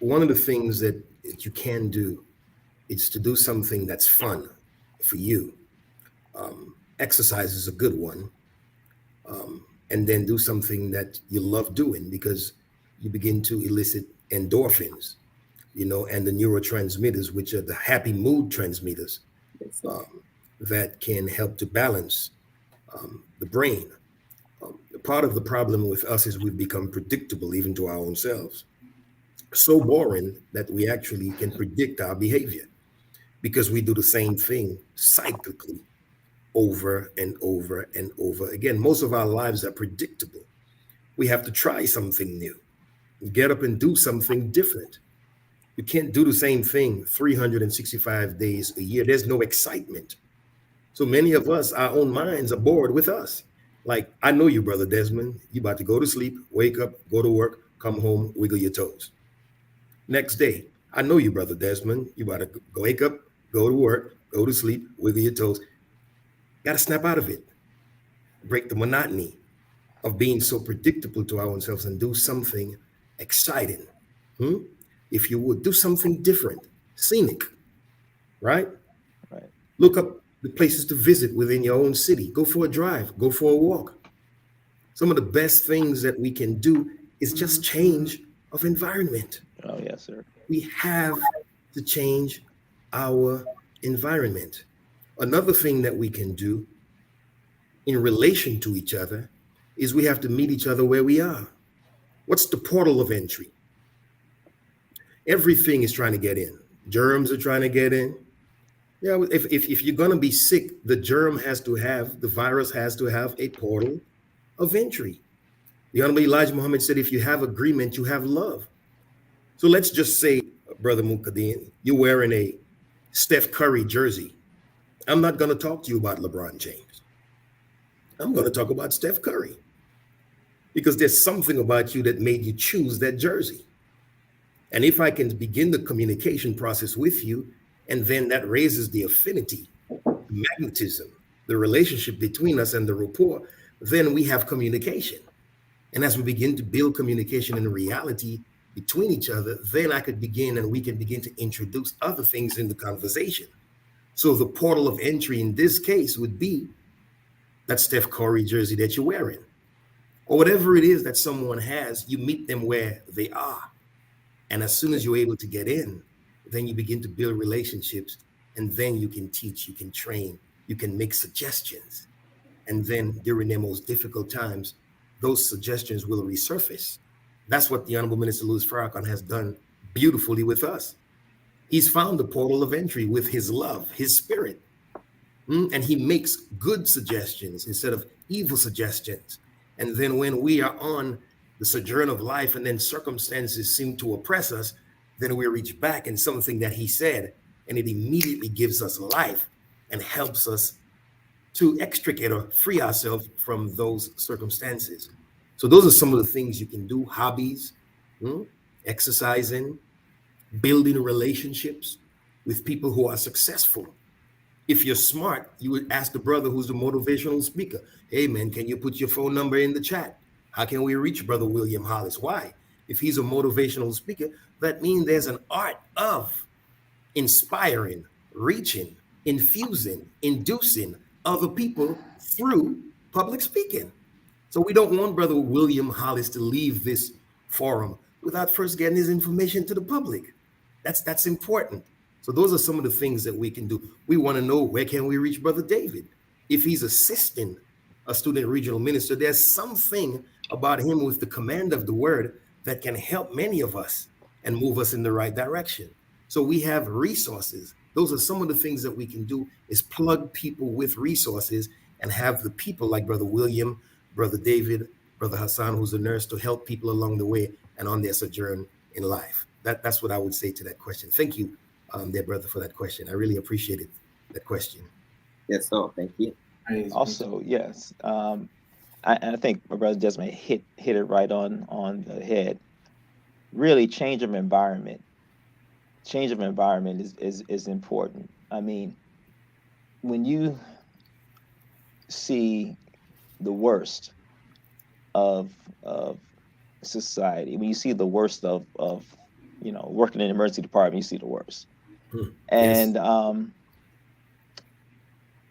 one of the things that you can do is to do something that's fun for you. Exercise is a good one. And then do something that you love doing, because you begin to elicit endorphins, you know, and the neurotransmitters, which are the happy mood transmitters, that can help to balance the brain. Part of the problem with us is we've become predictable even to our own selves. So boring that we actually can predict our behavior, because we do the same thing cyclically over and over and over again. Most of our lives are predictable. We have to try something new, get up and do something different. You can't do the same thing 365 days a year. There's no excitement. So many of us, our own minds are bored with us. Like, I know you, Brother Desmond. You about to go to sleep, wake up, go to work, come home, wiggle your toes. Next day, I know you, Brother Desmond. You about to wake up, go to work, go to sleep, wiggle your toes. Got to snap out of it. Break the monotony of being so predictable to our own selves and do something exciting. If you would, do something different, scenic, right? Right. Look up the places to visit within your own city. Go for a drive, go for a walk. Some of the best things that we can do is just change of environment. Oh, yes, sir. We have to change our environment. Another thing that we can do in relation to each other is we have to meet each other where we are. What's the portal of entry? Everything is trying to get in. Germs are trying to get in. Yeah, if you're going to be sick, the virus has to have a portal of entry. The Honorable Elijah Muhammad said, if you have agreement, you have love. So let's just say, Brother Muhyiddin, you're wearing a Steph Curry jersey. I'm not going to talk to you about LeBron James. I'm going to talk about Steph Curry, because there's something about you that made you choose that jersey. And if I can begin the communication process with you, and then that raises the affinity, the magnetism, the relationship between us and the rapport, then we have communication. And as we begin to build communication in reality between each other, then I could begin and we can begin to introduce other things in the conversation. So the portal of entry in this case would be that Steph Curry jersey that you're wearing, or whatever it is that someone has. You meet them where they are. And as soon as you're able to get in, then you begin to build relationships, and then you can teach, you can train, you can make suggestions. And then during their most difficult times, those suggestions will resurface. That's what the Honorable Minister Louis Farrakhan has done beautifully with us. He's found the portal of entry with his love, his spirit. And he makes good suggestions instead of evil suggestions. And then when we are on the sojourn of life and then circumstances seem to oppress us, then we reach back in something that he said, and it immediately gives us life and helps us to extricate or free ourselves from those circumstances. So those are some of the things you can do: hobbies, exercising, building relationships with people who are successful. If you're smart, you would ask the brother who's the motivational speaker, hey man, can you put your phone number in the chat? How can we reach Brother William Hollis? Why? If he's a motivational speaker, that means there's an art of inspiring, reaching, infusing, inducing other people through public speaking. So we don't want Brother William Hollis to leave this forum without first getting his information to the public. That's important. So those are some of the things that we can do. We want to know, where can we reach Brother David? If he's assisting a student regional minister, there's something about him with the command of the word that can help many of us and move us in the right direction. So we have resources. Those are some of the things that we can do, is plug people with resources and have the people like Brother William, Brother David, Brother Hassan, who's a nurse, to help people along the way and on their sojourn in life. That's what I would say to that question. Thank you, there, brother, for that question. I really appreciated that question. Yes, sir. Thank you. Also, yes, I think my brother Desmond hit it right on the head. Really, change of environment. Change of environment is important. I mean, when you see the worst of society, when you see the worst of working in the emergency department, you see the worst. And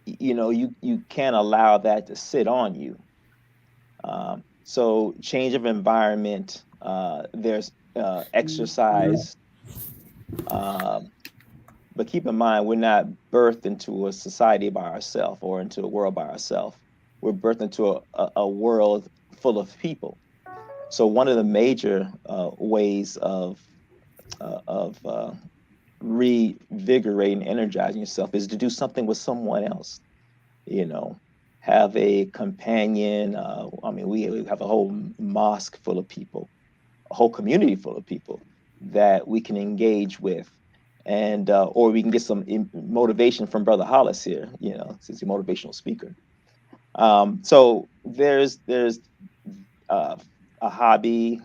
you can't allow that to sit on you. So change of environment, there's exercise, but keep in mind, we're not birthed into a society by ourselves or into a world by ourselves. We're birthed into a world full of people. So one of the major ways of revigorating, energizing yourself is to do something with someone else. Have a companion. We have a whole mosque full of people, a whole community full of people that we can engage with, and or we can get some motivation from Brother Hollis here, since he's a motivational speaker. So there's a hobby,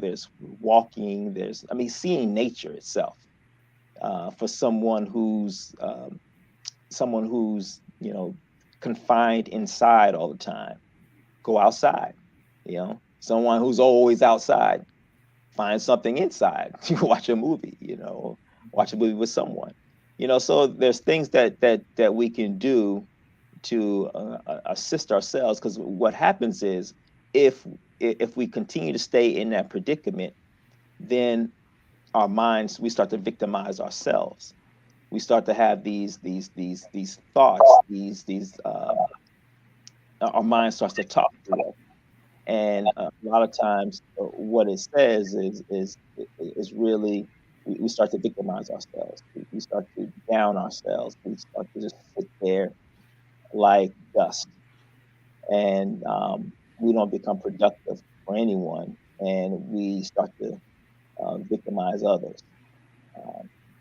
there's walking, there's seeing nature itself. For someone who's confined inside all the time, go outside. Someone who's always outside, find something inside. You watch a movie, watch a movie with someone. So there's things that we can do to assist ourselves, because what happens is, if we continue to stay in that predicament, then our minds, we start to victimize ourselves. We start to have these thoughts, our mind starts to talk to us. And a lot of times what it says is really, we start to victimize ourselves. We start to down ourselves. We start to just sit there like dust. And we don't become productive for anyone. And we start to victimize others.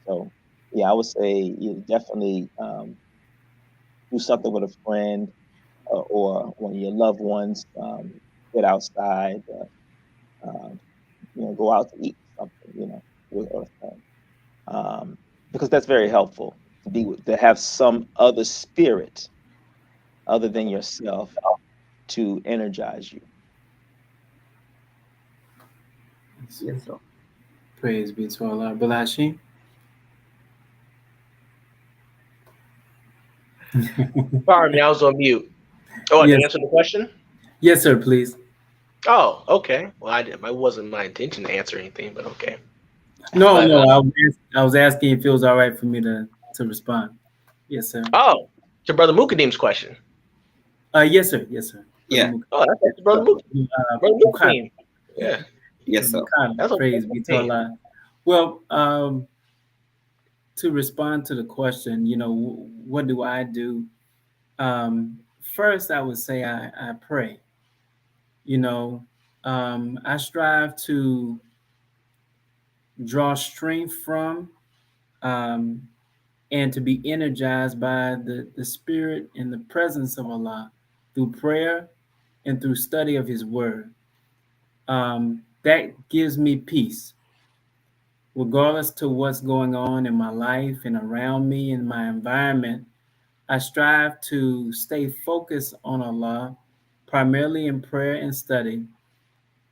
So, yeah, I would say you definitely do something with a friend or one of your loved ones. Get outside, go out to eat something, with a friend, because that's very helpful to have some other spirit other than yourself to energize you. Yes, sir. Praise be to Allah. Balashi. Pardon me, I was on mute. Oh, I Yes. didn't answer the question? Yes, sir, please. Oh, okay. Well, it wasn't my intention to answer anything, but okay. No, I was asking if it was all right for me to respond. Yes, sir. Oh, to Brother Mukadim's question. Yes, sir. Yes, sir. Yeah. Oh, that's Brother Mukadim. Brother Mukadim. Yeah. Yes, sir. That's Praise be to Allah. Well, to respond to the question, what do I do? First, I would say I pray. I strive to draw strength from um, and to be energized by the spirit and the presence of Allah through prayer and through study of His Word. That gives me peace, regardless to what's going on in my life and around me in my environment. I strive to stay focused on Allah, primarily in prayer and study,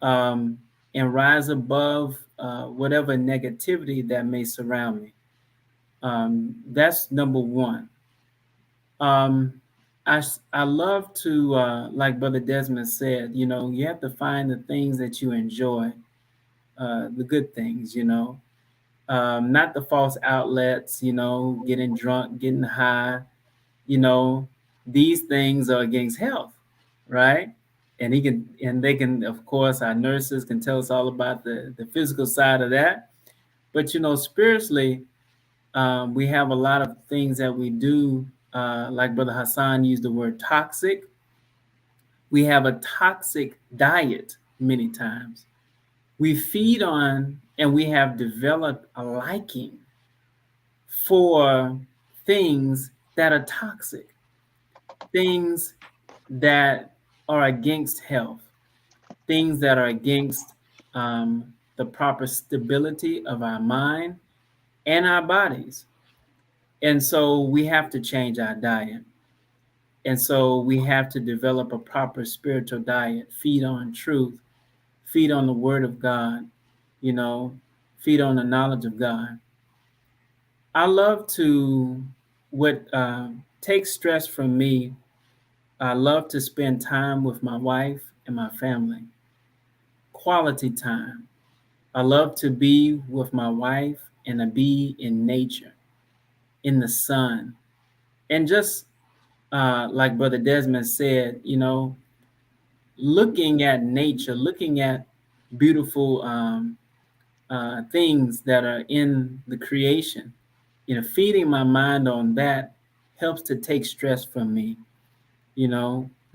um, and rise above whatever negativity that may surround me. That's number one. Um, I love to, like Brother Desmond said, you have to find the things that you enjoy, the good things, not the false outlets, getting drunk, getting high, you know, these things are against health, right? And they can, of course, our nurses can tell us all about the physical side of that. But, spiritually, we have a lot of things that we do, like Brother Hassan used the word toxic. We have a toxic diet many times. We feed on and we have developed a liking for things that are toxic, things that are against health, things that are against the proper stability of our mind and our bodies. And so we have to change our diet. And so we have to develop a proper spiritual diet, feed on truth, feed on the word of God, you know, feed on the knowledge of God. I love to, what takes stress from me, I love to spend time with my wife and my family, quality time. I love to be with my wife and to be in nature, in the sun. And just like Brother Desmond said, looking at nature, looking at beautiful things that are in the creation, feeding my mind on that helps to take stress from me.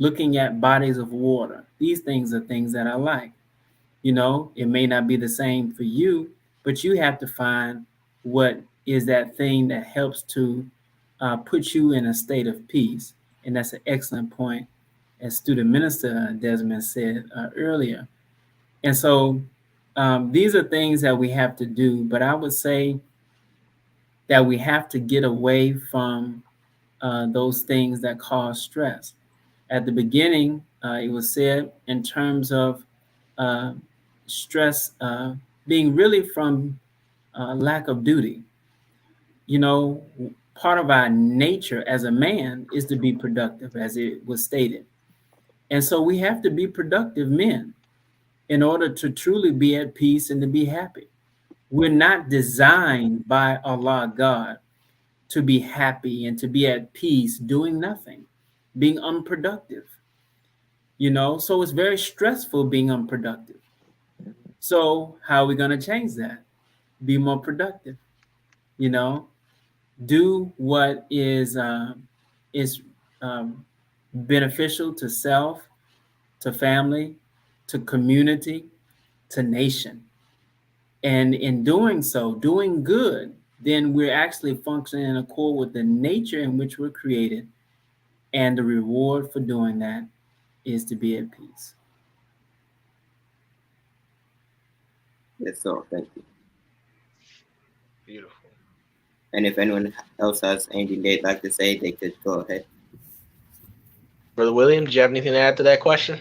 Looking at bodies of water, these things are things that I like. It may not be the same for you, but you have to find what is that thing that helps to put you in a state of peace. And that's an excellent point, as student minister Desmond said earlier. And so these are things that we have to do, but I would say that we have to get away from those things that cause stress. At the beginning, it was said in terms of stress being really from lack of duty. Part of our nature as a man is to be productive, as it was stated. And so we have to be productive men in order to truly be at peace and to be happy. We're not designed by Allah God to be happy and to be at peace doing nothing, being unproductive. So it's very stressful being unproductive. So how are we going to change that? Be more productive, do what is beneficial to self, to family, to community, to nation. And in doing so, doing good, then we're actually functioning in accord with the nature in which we're created. And the reward for doing that is to be at peace. Yes, sir. Thank you. Beautiful. And if anyone else has anything they'd like to say, they could go ahead. Brother William, do you have anything to add to that question?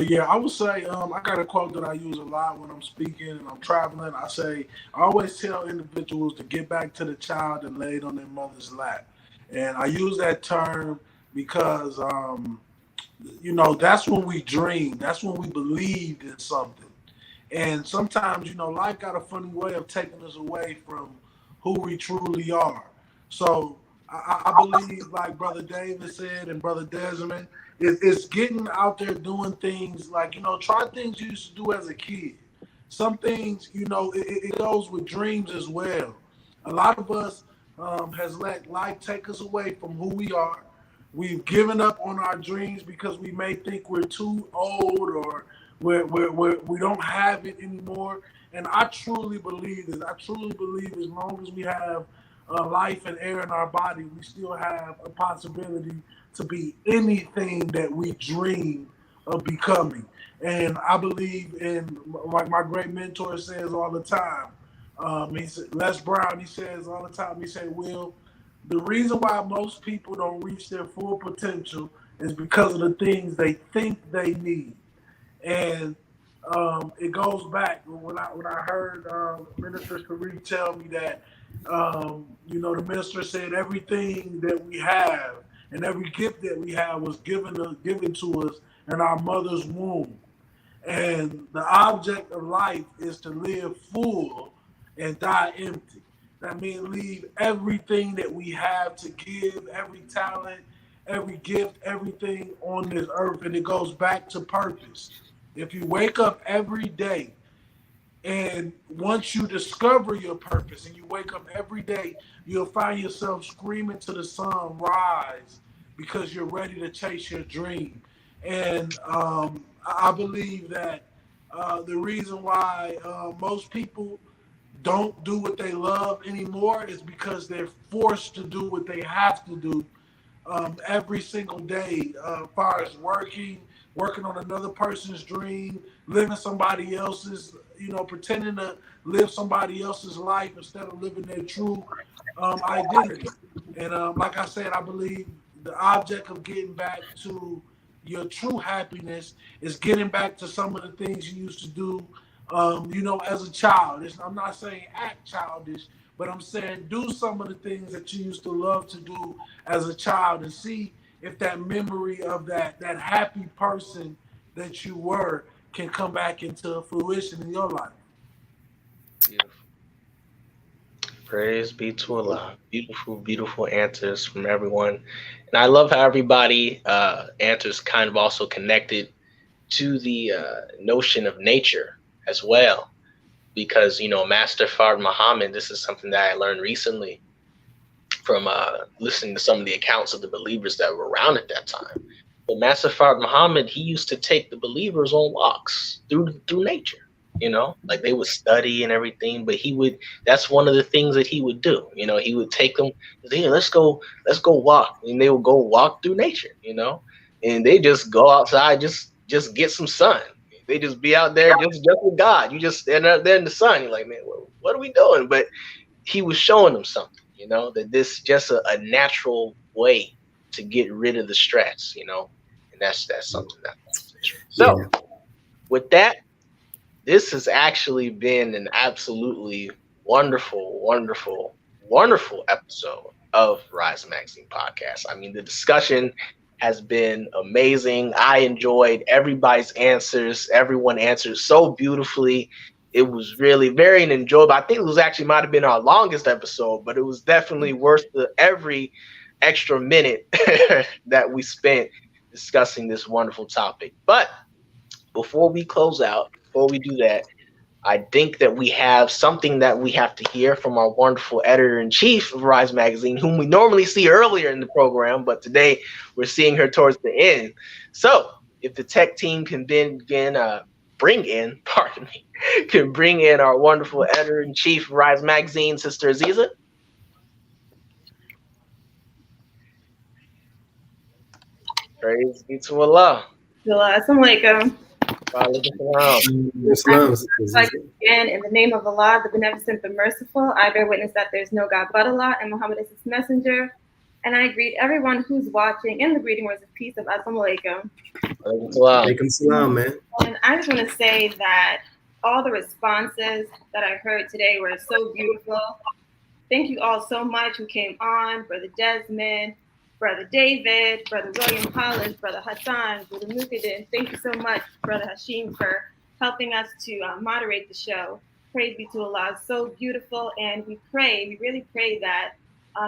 Yeah, I would say I got a quote that I use a lot when I'm speaking and I'm traveling. I say, I always tell individuals to get back to the child and lay it on their mother's lap. And I use that term because, that's when we dream. That's when we believed in something. And sometimes, life got a funny way of taking us away from who we truly are. So I believe, like Brother David said and Brother Desmond, it's getting out there doing things like, try things you used to do as a kid. Some things, it goes with dreams as well. A lot of us has let life take us away from who we are. We've given up on our dreams because we may think we're too old or we don't have it anymore. And I truly believe this. I truly believe as long as we have life and air in our body, we still have a possibility to be anything that we dream of becoming. And I believe in, like my great mentor says all the time, Les Brown, he says all the time, he said, Will, the reason why most people don't reach their full potential is because of the things they think they need. And it goes back when I heard Minister Sharrieff tell me that the minister said everything that we have and every gift that we have was given to us in our mother's womb. And the object of life is to live full and die empty. That means leave everything that we have to give, every talent, every gift, everything on this earth. And it goes back to purpose. If you wake up every day and once you discover your purpose and you wake up every day, you'll find yourself screaming to the sun, rise, because you're ready to chase your dream. And I believe that the reason why most people don't do what they love anymore is because they're forced to do what they have to do every single day, as far as working on another person's dream, living somebody else's, pretending to live somebody else's life instead of living their true identity. And like I said, I believe the object of getting back to your true happiness is getting back to some of the things you used to do, as a child. I'm not saying act childish, but I'm saying do some of the things that you used to love to do as a child and see if that memory of that happy person that you were can come back into fruition in your life. Beautiful. Praise be to Allah. Beautiful, beautiful answers from everyone. And I love how everybody answers kind of also connected to the notion of nature as well. Because, Master Fard Muhammad, this is something that I learned recently from listening to some of the accounts of the believers that were around at that time. But Master Fard Muhammad, he used to take the believers on walks through nature, like they would study and everything, but that's one of the things that he would do. He would take them, hey, let's go walk. And they would go walk through nature, and they just go outside, just get some sun. They just be out there just with God. You just stand out there in the sun. You're like, man, what are we doing? But he was showing them something, that this is just a natural way to get rid of the stress, and that's something that's so. With that, this has actually been an absolutely wonderful, wonderful, wonderful episode of Rise Magazine Podcast. I mean, the discussion has been amazing. I enjoyed everybody's answers. Everyone answered so beautifully. It was really very enjoyable. I think it was actually might have been our longest episode, but it was definitely worth every extra minute that we spent discussing this wonderful topic. But before we close out, before we do that, I think that we have something that we have to hear from our wonderful editor-in-chief of Rise Magazine, whom we normally see earlier in the program, but today we're seeing her towards the end. So if the tech team can bring in our wonderful editor-in-chief of Rise Magazine, Sister Aziza. Praise be to Allah. As-Salaam Alaikum. Again, in the name of Allah, the Beneficent, the Merciful, I bear witness that there is no God but Allah, and Muhammad is his messenger. And I greet everyone who's watching in the greeting words of peace of As-Salaam Alaikum. Alaikum salam, man. And I just want to say that all the responses that I heard today were so beautiful. Thank you all so much who came on, Brother Desmond, Brother David, Brother William Hollis, Brother Hassan, Brother Mukadin. Thank you so much, Brother Hashim, for helping us to moderate the show. Praise be to Allah. It's so beautiful. And we really pray that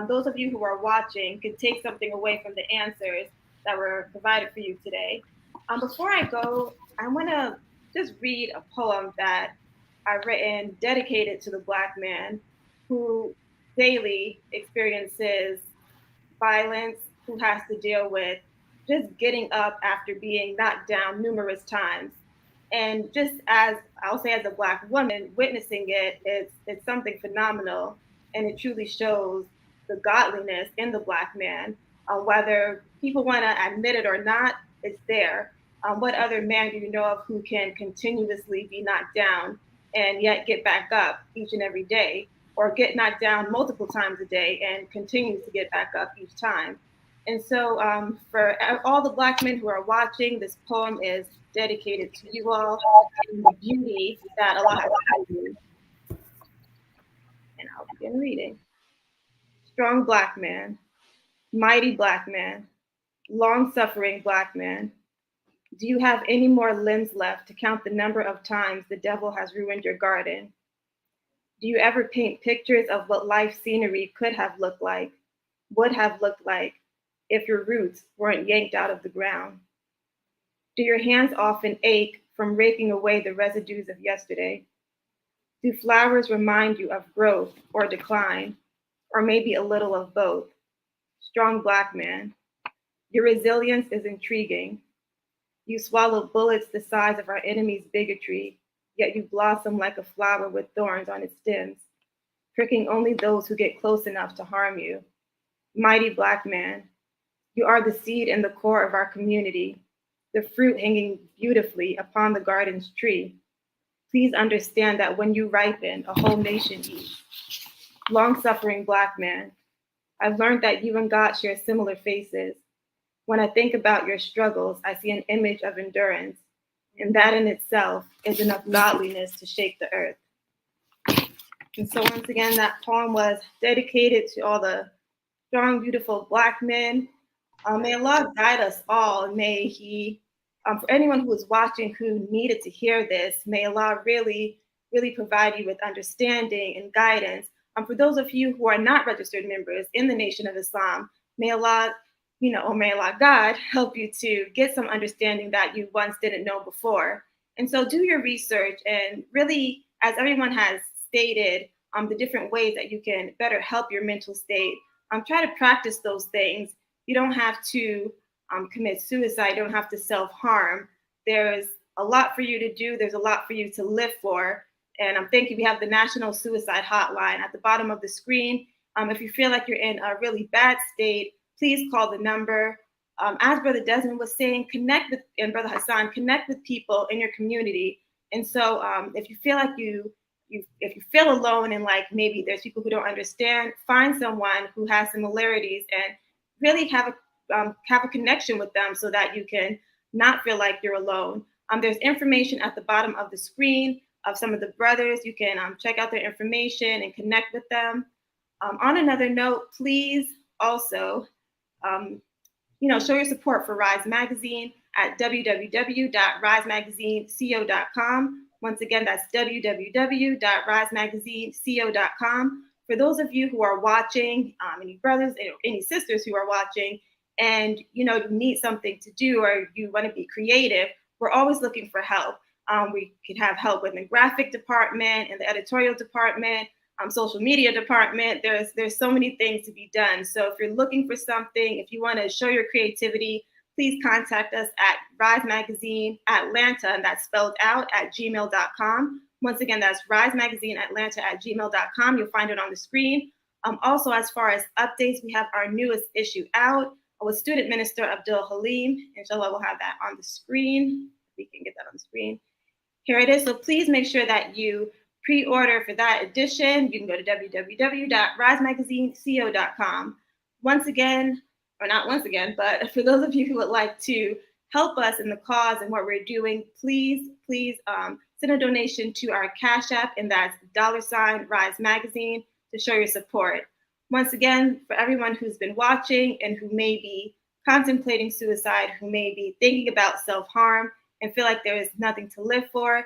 those of you who are watching could take something away from the answers that were provided for you today. Before I go, I want to just read a poem that I've written dedicated to the Black man who daily experiences violence, who has to deal with just getting up after being knocked down numerous times. And just as I'll say, as a Black woman, witnessing it's something phenomenal, and it truly shows the godliness in the Black man. Whether people want to admit it or not, it's there. What other man do you know of who can continuously be knocked down and yet get back up each and every day, or get knocked down multiple times a day and continues to get back up each time? And so, for all the Black men who are watching, this poem is dedicated to you all and the beauty that Allah has given you. And I'll begin reading. Strong Black man, mighty Black man, long-suffering Black man, do you have any more limbs left to count the number of times the devil has ruined your garden? Do you ever paint pictures of what life scenery could have looked like, would have looked like, if your roots weren't yanked out of the ground? Do your hands often ache from raking away the residues of yesterday? Do flowers remind you of growth or decline, or maybe a little of both? Strong Black man, your resilience is intriguing. You swallow bullets the size of our enemy's bigotry, yet you blossom like a flower with thorns on its stems, pricking only those who get close enough to harm you. Mighty Black man, you are the seed in the core of our community, the fruit hanging beautifully upon the garden's tree. Please understand that when you ripen, a whole nation eats. Long-suffering Black man, I've learned that you and God share similar faces. When I think about your struggles, I see an image of endurance, and that in itself is enough godliness to shake the earth. And so once again, that poem was dedicated to all the strong, beautiful Black men. May Allah guide us all, and may He, for anyone who is watching who needed to hear this, may Allah really, really provide you with understanding and guidance. For those of you who are not registered members in the Nation of Islam, may Allah, may Allah God help you to get some understanding that you once didn't know before. And so do your research, and really, as everyone has stated, the different ways that you can better help your mental state. Try to practice those things. You don't have to commit suicide. You don't have to self-harm. There's a lot for you to do. There's a lot for you to live for. And I'm thinking we have the National Suicide Hotline at the bottom of the screen. If you feel like you're in a really bad state, please call the number. As Brother Desmond was saying, connect with, and Brother Hassan, connect with people in your community. And so if you feel like if you feel alone and like maybe there's people who don't understand, find someone who has similarities and really have a connection with them so that you can not feel like you're alone. There's information at the bottom of the screen of some of the brothers. You can check out their information and connect with them. On another note, please also show your support for Rise Magazine at www.risemagazineco.com. Once again, that's www.risemagazineco.com. For those of you who are watching, any brothers, any sisters who are watching, and you need something to do or you want to be creative, we're always looking for help. We could have help in the graphic department, in the editorial department, social media department. There's so many things to be done. So if you're looking for something, if you want to show your creativity, please contact us at Rise Magazine Atlanta, and that's spelled out at gmail.com. Once again, that's Rise Magazine Atlanta at gmail.com. You'll find it on the screen. Also, as far as updates, we have our newest issue out with student minister Abdul Halim. Inshallah, we'll have that on the screen. We can get that on the screen. Here it is. So please make sure that you pre-order for that edition. You can go to www.risemagazineco.com. Once again, or not once again, but for those of you who would like to help us in the cause and what we're doing, please send a donation to our Cash App, and that's $Rise Magazine, to show your support. Once again, for everyone who's been watching and who may be contemplating suicide, who may be thinking about self-harm and feel like there is nothing to live for,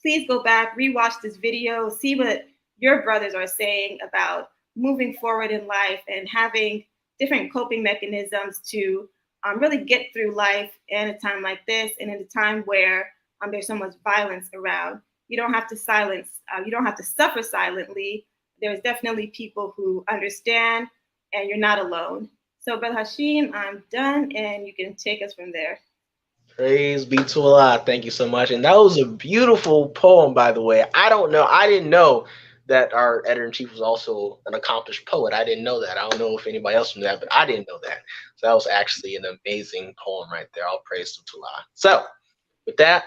please go back, rewatch this video, see what your brothers are saying about moving forward in life and having different coping mechanisms to really get through life in a time like this, and in a time where there's so much violence around. You don't have to suffer silently. there's definitely people who understand, and you're not alone. So, Brother Hashim, I'm done, and you can take us from there. Praise be to Allah. Thank you so much. And that was a beautiful poem, by the way. I didn't know that our editor-in-chief was also an accomplished poet. I didn't know that. I don't know if anybody else knew that, but I didn't know that. So that was actually an amazing poem right there. All praise to Allah. So with that,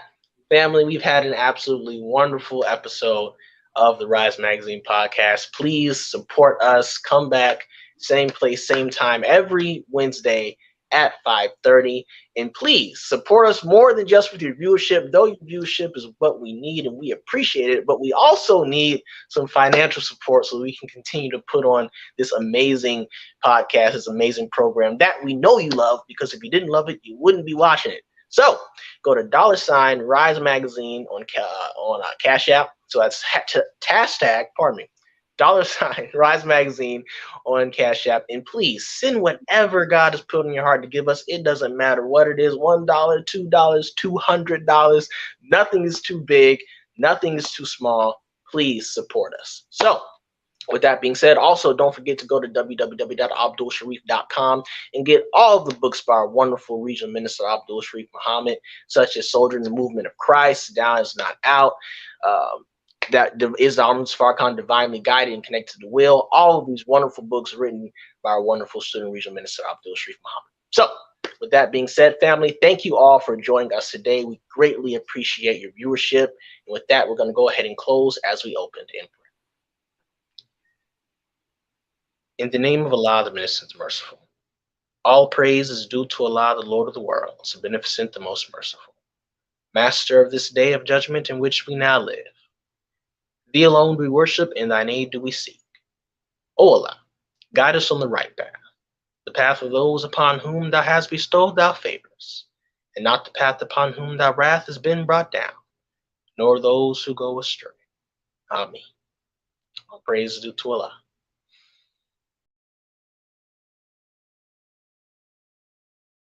family, we've had an absolutely wonderful episode of the Rise Magazine podcast. Please support us. Come back, same place, same time, every Wednesday at 5:30. And please support us more than just with your viewership, though your viewership is what we need and we appreciate it, but we also need some financial support so we can continue to put on this amazing podcast, this amazing program that we know you love, because if you didn't love it, you wouldn't be watching it. So go to $Rise Magazine on Cash App. So that's hashtag, $Rise Magazine on Cash App. And please send whatever God has put in your heart to give us. It doesn't matter what it is, $1, $2, $200. Nothing is too big. Nothing is too small. Please support us. So with that being said, also don't forget to go to www.abdulsharrieff.com and get all of the books by our wonderful regional minister, Abdul Sharrieff Muhammad, such as Soldier in the Movement of Christ, Down is Not Out, that is the Omnibus Farrakhan, Divinely Guided and Connected to the Will. All of these wonderful books written by our wonderful student regional minister, Abdul Sharrieff Muhammad. So with that being said, family, thank you all for joining us today. We greatly appreciate your viewership. And with that, we're going to go ahead and close as we opened in prayer. In the name of Allah, the Beneficent, Merciful. All praise is due to Allah, the Lord of the worlds, the Beneficent, the Most Merciful, Master of this day of judgment in which we now live. Thee alone we worship, and thine aid do we seek. O Allah, guide us on the right path, the path of those upon whom thou hast bestowed thy favors, and not the path upon whom thy wrath has been brought down, nor those who go astray. Amen. All praise is due to Allah.